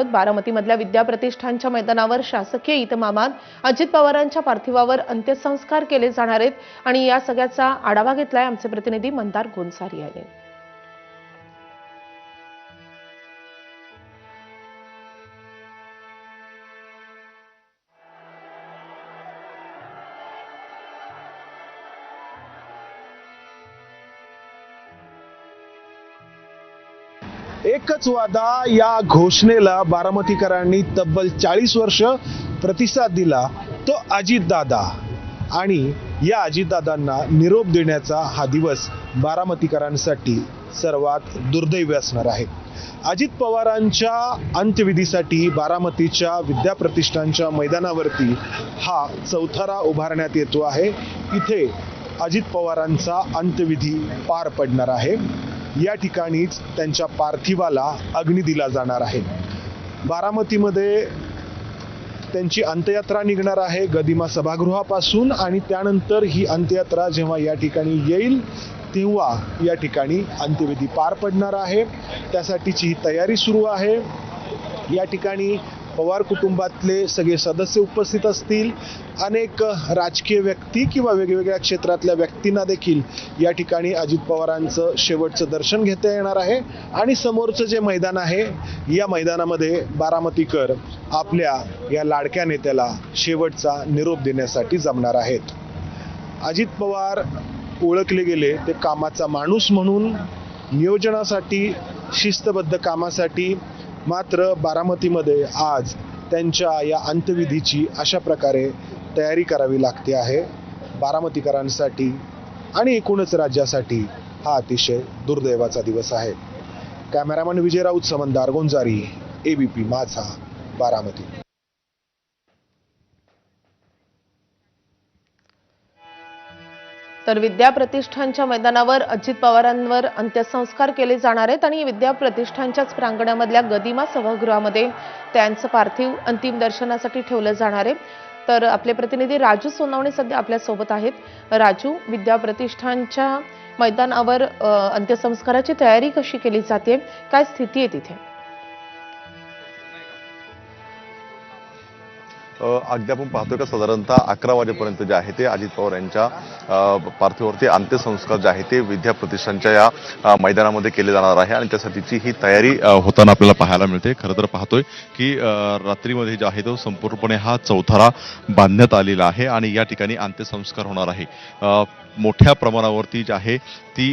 बारामतीमधल्या विद्याप्रतिष्ठानच्या मैदानावर शासकीय इतमामात अजित पवारांच्या पार्थिवावर अंत्यसंस्कार केले जाणार आहेत आणि या सगळ्याचा आढावा घेतलाय आमचे प्रतिनिधी मंदार गोंसारी यांनी। एकच वादा या घोषणेला बारामतीकरांनी तब्बल 40 वर्ष प्रतिसाद दिला तो अजितदादा, आणि या अजितदादांना निरोप देण्याचा हा दिवस बारामतीकरांसाठी सर्वात दुर्दैवी असणार आहे। अजित पवारांच्या अंत्यविधीसाठी बारामतीच्या विद्याप्रतिष्ठानच्या मैदानावरती हा चौथरा उभारण्यात येतो आहे। इथे अजित पवारांचा अंत्यविधी पार पडणार आहे। या ठिकाणीच त्यांच्या पार्थिवाला अग्नी दिला जाणार आहे। बारामतीमध्ये त्यांची अंत्ययात्रा निघणार आहे गदिमा सभागृहापासून, आणि त्यानंतर ही अंत्ययात्रा जेव्हा या ठिकाणी येईल तेव्हा या ठिकाणी अंत्यविधी पार पडणार आहे। त्यासाठीची ही तयारी सुरू आहे। या ठिकाणी पवार कुटुंबातले सगळे सदस्य उपस्थित असतील। अनेक राजकीय व्यक्ती किंवा वेगवेगळ्या क्षेत्रातल्या व्यक्तींना देखील या ठिकाणी अजित पवारांचं शेवटचं दर्शन घेता येणार आहे। आणि समोरचं जे मैदान आहे या मैदानामध्ये बारामतीकर आपल्या या लाडक्या नेत्याला शेवटचा निरोप देण्यासाठी जमणार आहेत। अजित पवार ओळखले गेले ते कामाचा माणूस म्हणून, नियोजनासाठी, शिस्तबद्ध कामासाठी। मात्र बारामतीमध्ये आज त्यांच्या या अंत्यविधीची अशा प्रकारे तयारी करावी लागते आहे। बारामतीकरांसाठी आणि एकूणच राज्यासाठी हा अतिशय दुर्दैवाचा दिवस आहे। कॅमेरामन विजय राऊत, मंदार गोंसारी, एबीपी माझा, बारामती। तर विद्याप्रतिष्ठानच्या मैदानावर अजित पवारांवर अंत्यसंस्कार केले जाणार आहेत आणि विद्याप्रतिष्ठानच्याच प्रांगणामधल्या गदिमा सभागृहामध्ये त्यांचं पार्थिव अंतिम दर्शनासाठी ठेवलं जाणार आहे। तर आपले प्रतिनिधी राजू सोनावणे सध्या आपल्या सोबत आहेत। राजू, विद्याप्रतिष्ठानच्या मैदानावर अंत्यसंस्काराची तयारी कशी केली जाते, काय स्थिती आहे तिथे? अगदी आपण पाहतोय का साधारणतः 11 वाजेपर्यंत जे आहे ते अजित पवार यांच्या पार्थिवावरती अंत्यसंस्कार जे आहे ते विद्याप्रतिष्ठानच्या या मैदानामध्ये केले जाणार आहे आणि त्यासाठीची ही तयारी होताना आपल्याला पाहायला मिळते। खरं तर पाहतोय की रात्रीमध्ये जे आहे तो संपूर्णपणे हा चौथरा बांधण्यात आलेला आहे आणि या ठिकाणी अंत्यसंस्कार होणार आहे। मोठ्या प्रमाणावरती जी आहे ती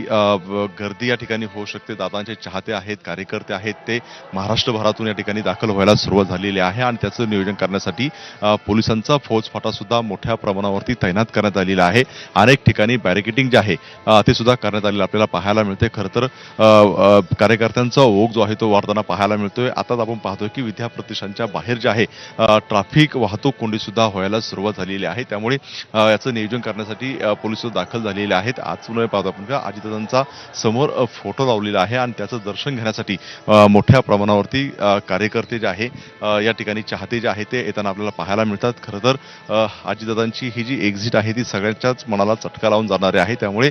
गर्दी या ठिकाणी होऊ शकते। दादांचे चाहते आहेत, कार्यकर्ते आहेत, ते महाराष्ट्रभरातून या ठिकाणी दाखल व्हायला सुरुवात झालेली आहे आणि त्याचं नियोजन करण्यासाठी पोलिसांचा फौजफाटा सुद्धा मोठ्या प्रमाणावरती तैनात करण्यात आलेला आहे। अनेक ठिकाणी बॅरिकेडिंग जे आहे ते सुद्धा करण्यात आलेलं आपल्याला पाहायला मिळते। खरं तर कार्यकर्त्यांचा ओघ जो आहे तो वाढताना पाहायला मिळतोय। आताच आपण पाहतोय की विद्याप्रतिष्ठानच्या बाहेर जे आहे ट्रॅफिक वाहतूक कोंडी सुद्धा व्हायला सुरुवात झालेली आहे। त्यामुळे याचं नियोजन करण्यासाठी पोलीस दाखल झालेले आहेत। आज पाहतो आपण का अजितदादांचा समोर फोटो लावलेला आहे आणि त्याचं दर्शन घेण्यासाठी मोठ्या प्रमाणावरती कार्यकर्ते जे आहे या ठिकाणी चाहते जे आहे ते येताना आपल्याला पाहायला मिळतात। खरं तर अजितदादांची ही जी एक्झिट आहे ती सगळ्यांच्याच मनाला चटका लावून जाणारी आहे। त्यामुळे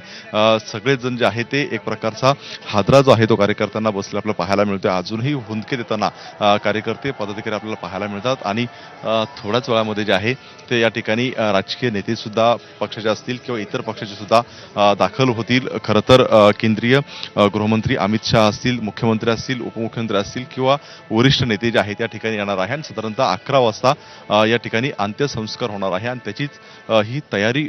सगळेजण जे आहे ते एक प्रकारचा हादरा जो आहे तो कार्यकर्त्यांना बसलेला आपल्याला पाहायला मिळतोय। अजूनही हुंदके देताना कार्यकर्ते पदाधिकारी आपल्याला पाहायला मिळतात आणि थोड्याच वेळामध्ये जे आहे ते या ठिकाणी राजकीय नेते सुद्धा पक्षाचे असतील किंवा इतर पक्षाचे सुद्धा दाखल होतील। खरं तर केंद्रीय गृहमंत्री अमित शहा असतील, मुख्यमंत्री असतील, उपमुख्यमंत्री असतील किंवा वरिष्ठ नेते जे आहेत त्या ठिकाणी येणार आहे आणि साधारणतः 11 वाजता या ठिकाणी अंत्यसंस्कार होणार आहे आणि त्याचीच ही तयारी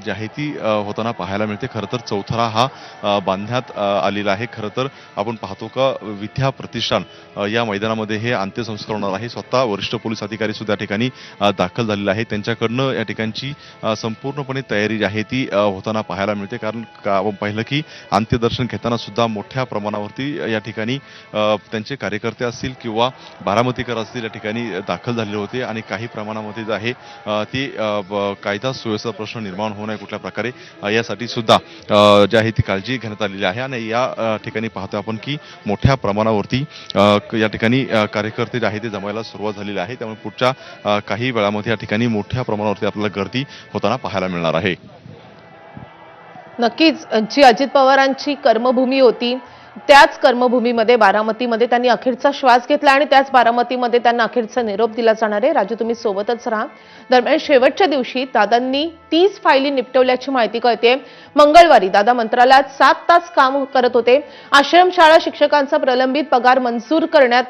जी आहे ती होताना पाहायला मिळते। खरं तर चौथरा हा बांधण्यात आलेला आहे। खरं तर आपण पाहतो का विद्याप्रतिष्ठान या मैदानामध्ये हे अंत्यसंस्कार होणार आहे। स्वतः वरिष्ठ पोलीस अधिकारी सुद्धा या ठिकाणी दाखल झालेले आहेत। त्यांच्याकडनं या ठिकाणची संपूर्णपणे तयारी जी आहे ती होताना पाहायला मिळते। कारण आपण पाहिलं की अंत्यदर्शन घेताना सुद्धा मोठ्या प्रमाणावरती या ठिकाणी त्यांचे कार्यकर्ते असतील किंवा बारामतीकर असतील या ठिकाणी दाखल झालेले होते आणि काही प्रमाणामध्ये जे आहे ते कायदा सुव्यवस्था प्रश्न निर्माण होऊ नये कुठल्या प्रकारे यासाठी सुद्धा जी आहे ती काळजी घेण्यात आलेली आहे। आणि या ठिकाणी पाहतो आपण की मोठ्या प्रमाणावरती या ठिकाणी कार्यकर्ते जे आहे ते जमायला सुरुवात झालेली आहे। त्यामुळे पुढच्या काही वेळामध्ये या ठिकाणी मोठ्या प्रमाणावरती आपल्याला गर्दी होताना पाहायला मिळणार आहे। नक्कीच जी अजित पवारांची कर्मभूमी होती त्याच कर्मभूमीमध्ये बारामतीमध्ये त्यांनी अखेरचा श्वास घेतला आणि त्याच बारामतीमध्ये त्यांना अखेरचा निरोप दिला जाणार आहे. राजू, तुम्ही सोबतच राहा. दरम्यान शेवटच्या दिवशी दादांनी 30 फायली निपटवल्याची माहिती कळते. मंगळवारी दादा मंत्रालयात 7 तास काम करत होते. आश्रमशाळा शिक्षकांचा प्रलंबित पगार मंजूर करण्यात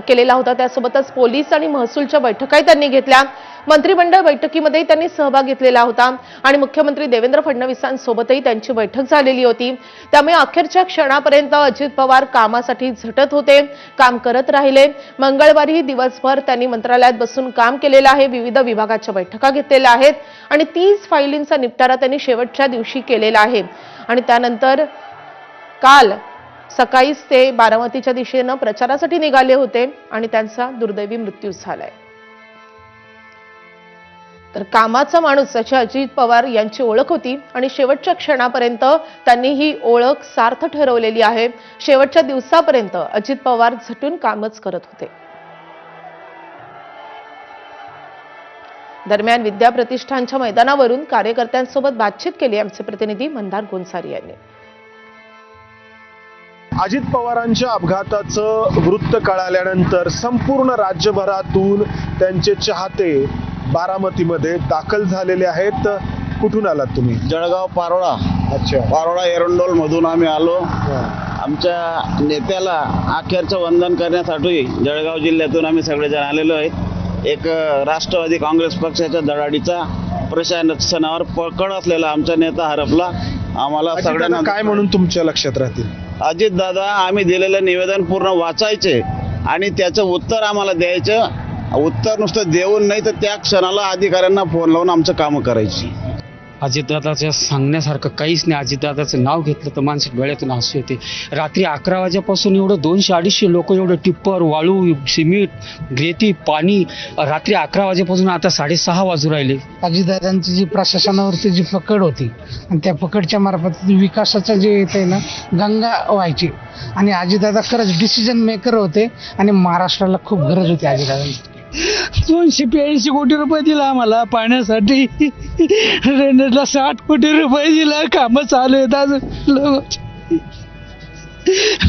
केलेला होता. त्यासोबतच पोलीस आणि महसूलच्या बैठकाही त्यांनी घेतल्या. मंत्रिमंडळ बैठकीमध्ये त्यांनी सहभाग घेतलेला होता आणि मुख्यमंत्री देवेंद्र फडणवीसांसोबतही त्यांची बैठक झालेली होती. त्यामुळे अखेरच्या क्षणापर्यंत अजित पवार कामासाठी झटत होते, काम करत राहिले. मंगळवारी दिवसभर त्यांनी मंत्रालयात बसून काम केलेलं आहे, विविध विभागाच्या बैठका घेतलेल्या आहेत आणि 30 फायलींचा निपटारा त्यांनी शेवटच्या दिवशी केलेला आहे. आणि त्यानंतर काल सकाळीच ते बारामतीच्या दिशेनं प्रचारासाठी निघाले होते आणि त्यांचा दुर्दैवी मृत्यू झालाय. तर कामाचा माणूस अशी अजित पवार यांची ओळख होती आणि शेवटच्या क्षणापर्यंत त्यांनी ही ओळख सार्थ ठरवलेली आहे. शेवटच्या दिवसापर्यंत अजित पवार झटून कामच करत होते. दरम्यान विद्या प्रतिष्ठानच्या मैदानावरून कार्यकर्त्यांसोबत बातचीत केली आमचे प्रतिनिधी मंदार गोन्सारी यांनी. अजित पवारांच्या अपघाताचं वृत्त कळाल्यानंतर संपूर्ण राज्यभरातून त्यांचे चाहते बारामतीमध्ये दाखल झालेले आहेत. कुठून आलात तुम्ही? जळगाव पारोळा. अच्छा. पारोळा एरंडोल मधून आम्ही आलो. आमच्या नेत्याला अखेरचं वंदन करण्यासाठी जळगाव जिल्ह्यातून आम्ही सगळेजण आलेलो आहेत. एक राष्ट्रवादी काँग्रेस पक्षाच्या धडाडीचा प्रशासनावर पकड असलेला आमचा नेता हरपला. आम्हाला सगळ्यांना काय म्हणून तुमच्या लक्षात राहतील? अजित दादा, आम्ही दिलेलं निवेदन पूर्ण वाचायचे आणि त्याचं उत्तर आम्हाला द्यायचं. उत्तर नुसतं देऊन नाही तर त्या क्षणाला अधिकाऱ्यांना फोन लावून आमचं कामं करायची. अजितदादाच्या सांगण्यासारखं काहीच नाही. अजितदादाचं नाव घेतलं तर माणसं डोळ्यातून हसू येते. रात्री 11 वाजेपासून एवढं 200-250 लोक, एवढं टिप्पर, वाळू, सिमेंट, रेती, पाणी, रात्री 11 वाजेपासून आता 6:30 वाजू राहिले. अजितदादांची जी प्रशासनावरती जी पकड होती आणि त्या पकडच्या मार्फत विकासाचं जे येते ना, गंगा व्हायची आणि अजितदादा खरंच डिसिजन मेकर होते आणि महाराष्ट्राला खूप गरज होती अजितदादांची. 282 कोटी रुपये दिला आम्हाला पाण्यासाठी. रेल्वेला 60 कोटी रुपये दिला. कामं चालू आहेत अजून.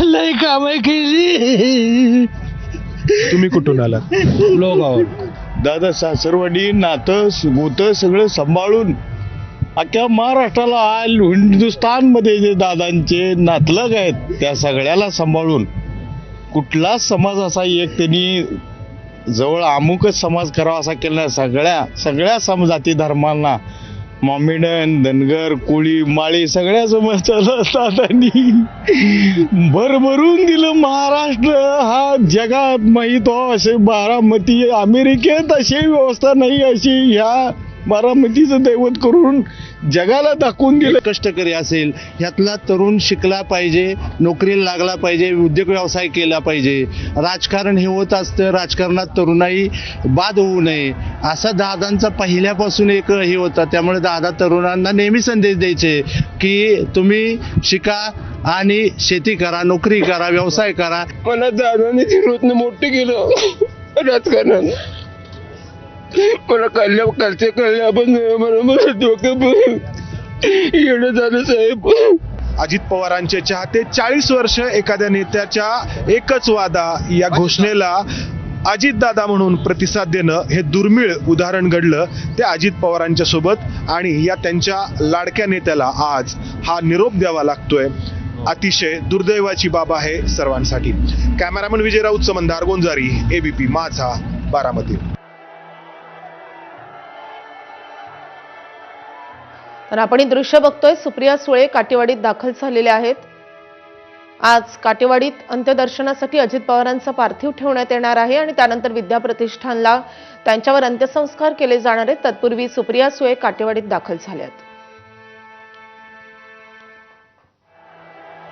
लय कामं केली. तुम्ही कुठून आलात? लोगावर. दादा सासरवाडी, नातं गोतं सगळं सांभाळून अख्ख्या महाराष्ट्राला हिंदुस्थानमध्ये जे दादांचे नातलग आहेत त्या सगळ्याला सांभाळून कुठलाच समाज असा एक त्यांनी जवळ अमुकच समाज करावा असा केला नाही. सगळ्या जाती धर्मांना, मॉमिडन, धनगर, कोळी, माळी सगळ्या समाजाला दादांनी भरभरून दिलं. महाराष्ट्र हा जगात माहीत हो असे बारामती, अमेरिकेत अशी व्यवस्था नाही अशी ह्या बारामतीचं दैवत करून जगाला दाखवून दिलं. कष्टकरी असेल ह्यातला तरुण शिकला पाहिजे, नोकरीला लागला पाहिजे, उद्योग व्यवसाय केला पाहिजे. राजकारण हे होत असतं, राजकारणात तरुणाई बाद होऊ नये असा दादांचा पहिल्यापासून एक हे होता. त्यामुळे दादा तरुणांना नेहमी संदेश द्यायचे की तुम्ही शिका आणि शेती करा, नोकरी करा, व्यवसाय करा. मला दादाने फिरवतनं मोठं केलं राजकारणात. मला कळल्यापासून मला डोकं येणं झालं साहेब. अजित पवारांचे चाहते 40 वर्ष एखाद्या नेत्याच्या एकच वादा या घोषणेला अजितदादा म्हणून प्रतिसाद देणं हे दुर्मिळ उदाहरण घडलं ते अजित पवारांच्या सोबत आणि या त्यांच्या लाडक्या नेत्याला आज हा निरोप द्यावा लागतोय. अतिशय दुर्दैवाची बाब आहे सर्वांसाठी. कॅमेरामन विजय राऊत, मंदार गोंजारी, एबीपी माझा, बारामती. तर आपण ही दृश्य बघतोय. सुप्रिया सुळे काटेवाडीत दाखल झालेले आहेत. आज काटेवाडीत अंत्यदर्शनासाठी अजित पवारांचा पार्थिव ठेवण्यात येणार आहे आणि त्यानंतर विद्या प्रतिष्ठानला त्यांच्यावर अंत्यसंस्कार केले जाणार आहेत. तत्पूर्वी सुप्रिया सुळे काटेवाडीत दाखल झाल्यात.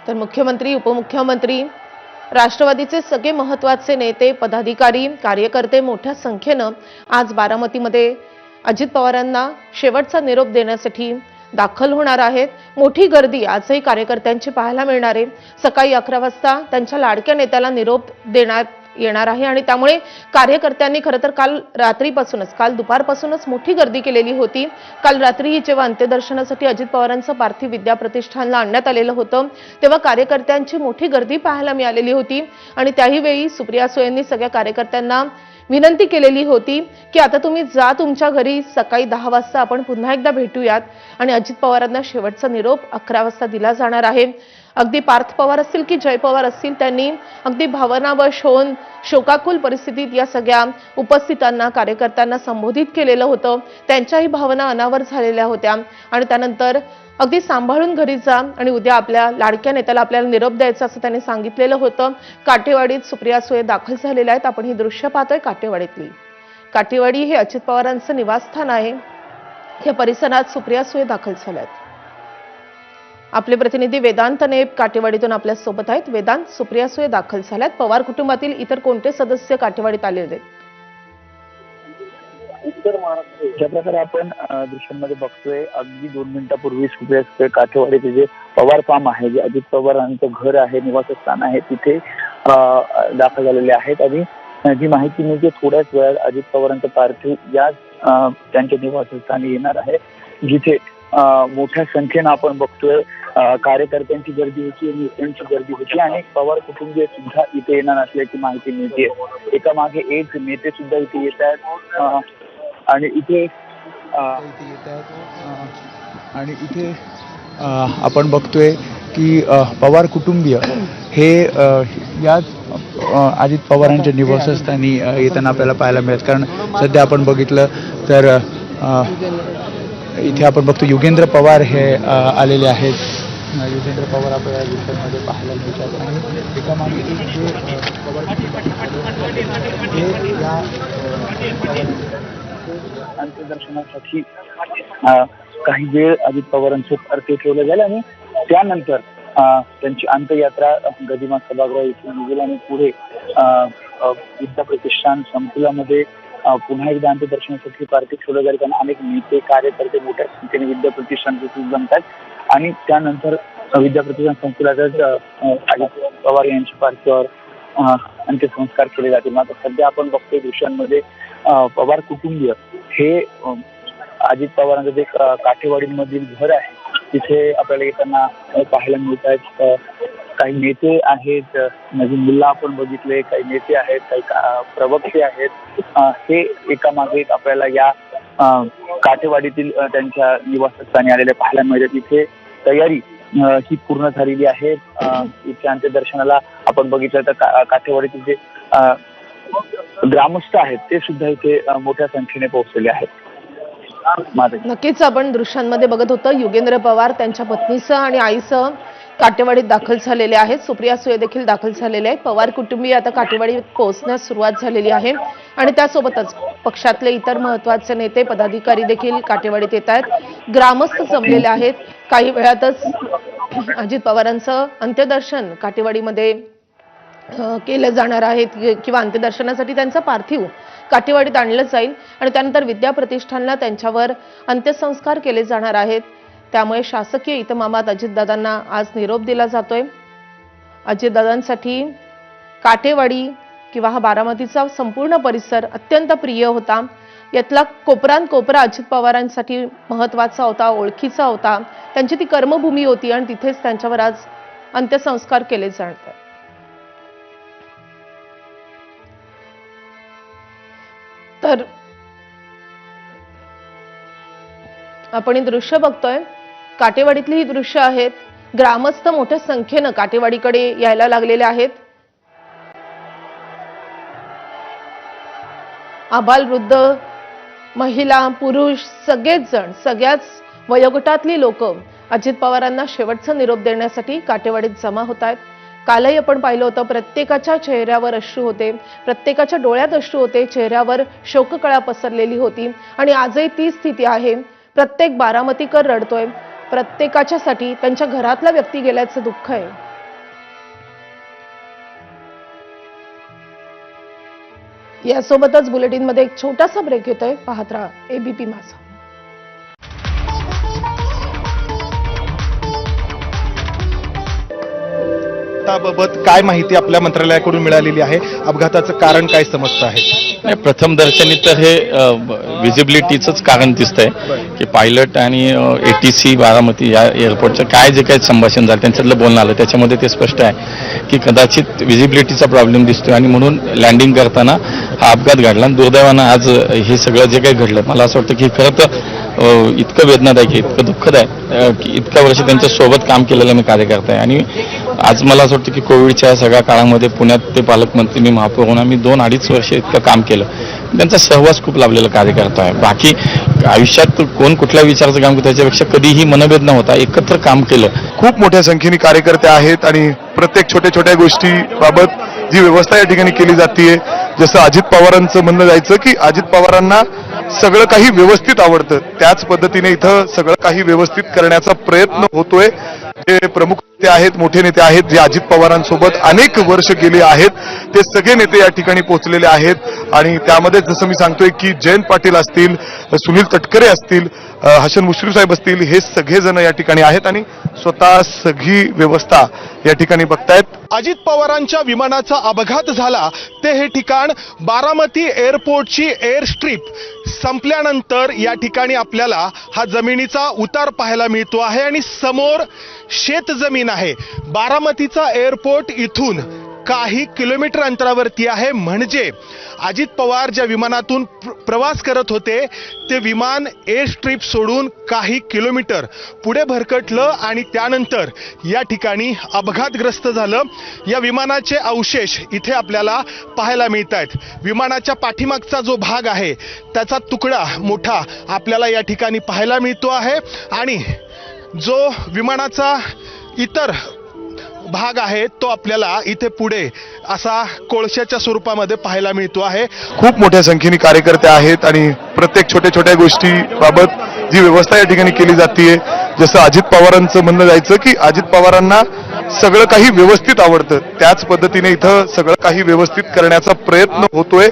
तर मुख्यमंत्री, उपमुख्यमंत्री, राष्ट्रवादीचे सगळे महत्त्वाचे नेते, पदाधिकारी, कार्यकर्ते मोठ्या संख्येनं आज बारामतीमध्ये अजित पवारांना शेवटचा निरोप देण्यासाठी दाखल होणार आहेत. मोठी गर्दी आजही कार्यकर्त्यांची पाहायला मिळणार आहे. सकाळी 11 वाजता त्यांच्या लाडक्या नेत्याला निरोप देण्यात येणार आहे आणि त्यामुळे कार्यकर्त्यांनी खरं तर काल दुपारपासूनच मोठी गर्दी केलेली होती. काल रात्री जेव्हा अंत्यदर्शनासाठी अजित पवारांचं पार्थिव विद्याप्रतिष्ठानला आणण्यात आलेलं होतं तेव्हा कार्यकर्त्यांची मोठी गर्दी पाहायला मिळालेली होती आणि त्याही वेळी सुप्रिया सुळेंनी सगळ्या कार्यकर्त्यांना विनंती केलेली होती की आता तुम्ही जा तुमच्या घरी, सकाळी 10 वाजता आपण पुन्हा एकदा भेटूयात आणि अजित पवारांना शेवटचा निरोप 11 वाजता दिला जाणार आहे. अगदी पार्थ पवार असतील की जय पवार असतील, त्यांनी अगदी भावनावश होऊन शोकाकुल परिस्थितीत या सगळ्या उपस्थितांना, कार्यकर्त्यांना संबोधित केलेलं होतं. त्यांच्याही भावना अनावर झालेल्या होत्या आणि त्यानंतर अगदी सांभाळून घरी जा आणि उद्या आपल्या लाडक्या नेत्याला आपल्याला निरोप द्यायचा असं त्यांनी सांगितलेलं होतं. काटेवाडीत सुप्रिया सुळे दाखल झालेल्या आहेत. आपण ही दृश्य पाहतोय काटेवाडीतली. काटेवाडी हे अजित पवारांचं निवासस्थान आहे. या परिसरात सुप्रिया सुळे दाखल झाल्यात. आपले प्रतिनिधी वेदांत नेब काटेवाडीतून आपल्या सोबत आहेत. वेदांत, सुप्रिया सुळे दाखल झाल्यात. पवार कुटुंबातील इतर कोणते सदस्य काटेवाडीत आलेले आहेत? उत्तर महाराष्ट्र ज्या प्रकारे आपण दृश्यांमध्ये बघतोय, अगदी 2 मिनिटापूर्वी सुप्रिया सुळे काठेवाडीचे जे पवार फार्म आहे, जे अजित पवारांचं घर आहे, निवासस्थान आहे, तिथे दाखल झालेले आहेत. आणि जी माहिती मिळते थोड्याच वेळात अजित पवारांचं पार्थिव या त्यांच्या निवासस्थानी येणार आहे, जिथे मोठ्या संख्येनं आपण बघतोय कार्यकर्त्यांची गर्दी होती, नेत्यांची गर्दी होती आणि पवार कुटुंबीय सुद्धा इथे येणार असल्याची माहिती मिळते. एका मागे एक नेते सुद्धा इथे येत आहेत आणि इथे आपण बघतोय की पवार कुटुंबीय हे याच अजित पवारांच्या निवासस्थानी येताना आपल्याला पाहायला मिळत. कारण सध्या आपण बघितलं तर इथे आपण बघतो युगेंद्र पवार हे आलेले आहेत. युगेंद्र पवार आपल्याला दृश्यांमध्ये पाहायला मिळतात आणि एका मागे एक जे पवार या अंत्यदर्शनासाठी काही वेळ अजित पवारांसोबत अर्थे ठेवलं गेलं आणि त्यानंतर त्यांची अंत्ययात्रा गदिमा सभागृह इथून निघेल आणि पुढे विद्याप्रतिष्ठान संकुलामध्ये पुन्हा एकदा अंत्यदर्शनासाठी पार्थिव ठेवलं जाईल. कारण अनेक नेते, कार्यकर्ते मोठ्या संख्येने विद्याप्रतिष्ठान जमतात आणि त्यानंतर विद्याप्रतिष्ठान संकुलातच अजित पवार यांच्या पार्थिवावर अंत्यसंस्कार केले जातील. मात्र सध्या आपण बघतोय दृश्यांमध्ये पवार कुटुंबीय हे अजित पवारांचं जे काठेवाडीमधील घर आहे तिथे आपल्याला येताना पाहायला मिळत आहेत. काही नेते आहेत, नवीन मुल्ला आपण बघितले, काही नेते आहेत, काही प्रवक्ते आहेत. हे एकामागे एक आपल्याला या काठेवाडीतील त्यांच्या निवासस्थानी आलेले पाहायला मिळतात. इथे तयारी ही पूर्ण झालेली आहे. इथे अंत्यदर्शनाला आपण बघितलं तर काठेवाडीतील जे ग्रामस्थ आहेत ते सुद्धा इथे मोठ्या संख्येने पोहोचलेले आहेत. नक्कीच आपण दृश्यांमध्ये बघत होतो युगेंद्र पवार त्यांच्या पत्नीसह आणि आईसह काटेवाडीत दाखल झालेले आहेत. सुप्रिया सुळे देखील दाखल झालेले आहेत. पवार कुटुंबीय आता काटेवाडीत पोहोचण्यास सुरुवात झालेली आहे आणि त्यासोबतच पक्षातले इतर महत्त्वाचे नेते, पदाधिकारी देखील काटेवाडीत येत आहेत. ग्रामस्थ जमलेले आहेत. काही वेळातच अजित पवारांचं अंत्यदर्शन काटेवाडीमध्ये केलं जाणार आहे किंवा अंत्यदर्शनासाठी त्यांचा पार्थिव काटेवाडीत आणलं जाईल आणि त्यानंतर विद्याप्रतिष्ठानला त्यांच्यावर अंत्यसंस्कार केले जाणार आहेत. त्यामुळे शासकीय इतमामात अजितदादांना आज निरोप दिला जातोय. अजितदादांसाठी काटेवाडी किंवा हा बारामतीचा संपूर्ण परिसर अत्यंत प्रिय होता. यातला कोपरा अजित पवारांसाठी महत्त्वाचा होता, ओळखीचा होता. त्यांची ती कर्मभूमी होती आणि तिथेच त्यांच्यावर आज अंत्यसंस्कार केले जाणार आहेत. तर आपण ही दृश्य बघतोय, काटेवाडीतली ही दृश्य आहेत. ग्रामस्थ मोठ्या संख्येनं काटेवाडीकडे यायला लागलेले आहेत. आबालवृद्ध, महिला, पुरुष सगळेच जण, सगळ्याच वयोगटातली लोक अजित पवारांना शेवटचा निरोप देण्यासाठी काटेवाडीत जमा होत आहेत. कालही आपण पाहिलं होतं, प्रत्येकाच्या चेहऱ्यावर अश्रू होते, प्रत्येकाच्या डोळ्यात अश्रू होते, चेहऱ्यावर शोककळा पसरलेली होती आणि आजही ती स्थिती आहे. प्रत्येक बारामतीकर रडतोय. प्रत्येकाच्यासाठी त्यांच्या घरातला व्यक्ती गेल्याचं दुःख आहे. यासोबतच बुलेटिनमध्ये एक छोटासा ब्रेक येतोय. पाहत राहा एबीपी माझा. अपघाताबाबत काय माहिती आपल्या मंत्रालयाकडून मिळालेली आहे? अपघाताचं कारण काय समजतं आहे? प्रथम दर्शनी तर हे विजिबिलिटीचंच कारण दिसतंय की पायलट आणि ATC बारामती या एअरपोर्टचं काय जे काही संभाषण झालं त्यांच्यातलं बोलणं आलं त्याच्यामध्ये ते स्पष्ट आहे की कदाचित विजिबिलिटीचा प्रॉब्लेम दिसतोय आणि म्हणून लँडिंग करताना हा अपघात घडला. आणि दुर्दैवानं आज हे सगळं जे काही घडलं मला असं वाटतं की खरं तर इतकं वेदनादायक आहे, इतकं दुःखद आहे की इतक्या वर्ष त्यांच्या सोबत काम केलेलं मी कार्यकर्ता आहे. आणि आज मला असं वाटतं की कोविडच्या सगळ्या काळामध्ये पुण्यात ते पालकमंत्री, मी महापौर म्हणून आम्ही 2-2.5 वर्ष इतकं काम केलं. त्यांचा सहवास खूप लाभलेला कार्यकर्ता आहे. बाकी आयुष्यात कोण कुठल्या विचाराचं काम करतं त्याच्यापेक्षा कधीही मनभेद न होता एकत्र काम केलं. खूप मोठ्या संख्येने कार्यकर्ते आहेत आणि प्रत्येक छोट्या छोट्या गोष्टीबाबत जी व्यवस्था या ठिकाणी केली जाते, जसं अजित पवारांचं म्हणणं जायचं की अजित पवारांना सगळं काही व्यवस्थित आवडतं, त्याच पद्धतीने इथं सगळं काही व्यवस्थित करण्याचा प्रयत्न होतोय. जे प्रमुख नेते आहेत, मोठे नेते आहेत, जे अजित पवारांसोबत अनेक वर्ष गेले आहेत, ते सगळे नेते या ठिकाणी पोहोचलेले आहेत. आणि त्यामध्ये जसं मी सांगतोय की जयंत पाटील असतील, सुनील तटकरे असतील, हसन मुश्रीफ साहेब असतील, हे सगळेजण या ठिकाणी आहेत आणि स्वतः सगळी व्यवस्था या ठिकाणी बघतायत. अजित पवारांच्या विमानाचा अपघात झाला ते हे ठिकाण बारामती एअरपोर्टची एअर स्ट्रीप संपल्यानंतर या ठिकाणी आपल्याला हा जमिनीचा उतार पाहायला मिळतो आहे आणि समोर शेत जमीन आहे. बारामतीचा एअरपोर्ट इथून काही किलोमीटर अंतरावरती आहे. म्हणजे अजित पवार ज्या विमानातून प्रवास करत होते ते विमान एअर स्ट्रीप सोडून काही किलोमीटर पुढे भरकटलं आणि त्यानंतर या ठिकाणी अपघातग्रस्त झालं. या विमानाचे अवशेष इथे आपल्याला पाहायला मिळत आहेत. विमानाच्या पाठीमागचा जो भाग आहे त्याचा तुकडा मोठा आपल्याला या ठिकाणी पाहायला मिळतो आहे आणि जो विमानाचा इतर भाग आहे तो आपल्याला इथे पुढे असा कोळशाच्या स्वरूपामध्ये पाहायला मिळतो आहे. खूप मोठ्या संख्येने कार्यकर्ते आहेत आणि प्रत्येक छोट्या छोट्या गोष्टीबाबत जी व्यवस्था या ठिकाणी केली जाते, जसं अजित पवारांचं म्हणणं जायचं की अजित पवारांना सगळं काही व्यवस्थित आवडतं, त्याच पद्धतीने इथं सगळं काही व्यवस्थित करण्याचा प्रयत्न होतोय.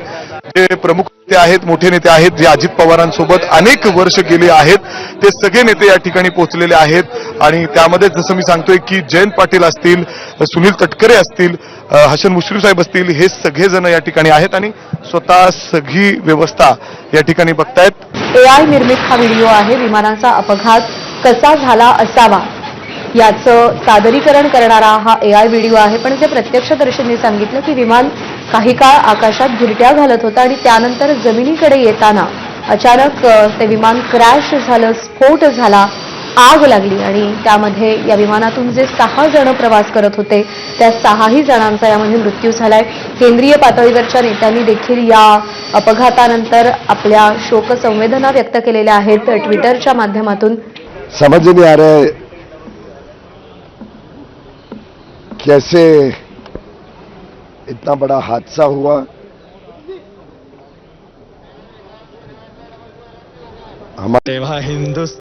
जे प्रमुख नेते आहेत, मोठे नेते आहेत, जे अजित पवारांसोबत अनेक वर्ष गेले आहेत, ते सगळे नेते या ठिकाणी पोहोचलेले आहेत. आणि त्यामध्ये जसं मी सांगतोय की जयंत पाटील असतील, सुनील तटकरे असतील, हसन मुश्रीफ साहेब असतील, हे सगळेजण या ठिकाणी आहेत आणि स्वतः सगळी व्यवस्था या ठिकाणी बघतायत. AI निर्मित हा व्हिडिओ आहे. विमानाचा अपघात कसा झाला असावा याचं सादरीकरण करणारा हा AI व्हिडिओ आहे. पण जे प्रत्यक्षदर्शींनी सांगितलं की विमान काही काळ आकाशात घिरट्या घालत होता आणि त्यानंतर जमिनीकडे येताना अचानक ते विमान क्रॅश झालं, स्फोट झाला, आग लागली आणि त्यामध्ये या विमानातून जे 6 जण प्रवास करत होते त्या 6ही जणांचा यामध्ये मृत्यू झालाय. केंद्रीय पातळीवरच्या नेत्यांनी देखील या अपघातानंतर आपल्या शोकसंवेदना व्यक्त केलेल्या आहेत ट्विटरच्या माध्यमातून. समझ नहीं आ रहा है कैसे इतना बड़ा हादसा हुआ. तेव्हा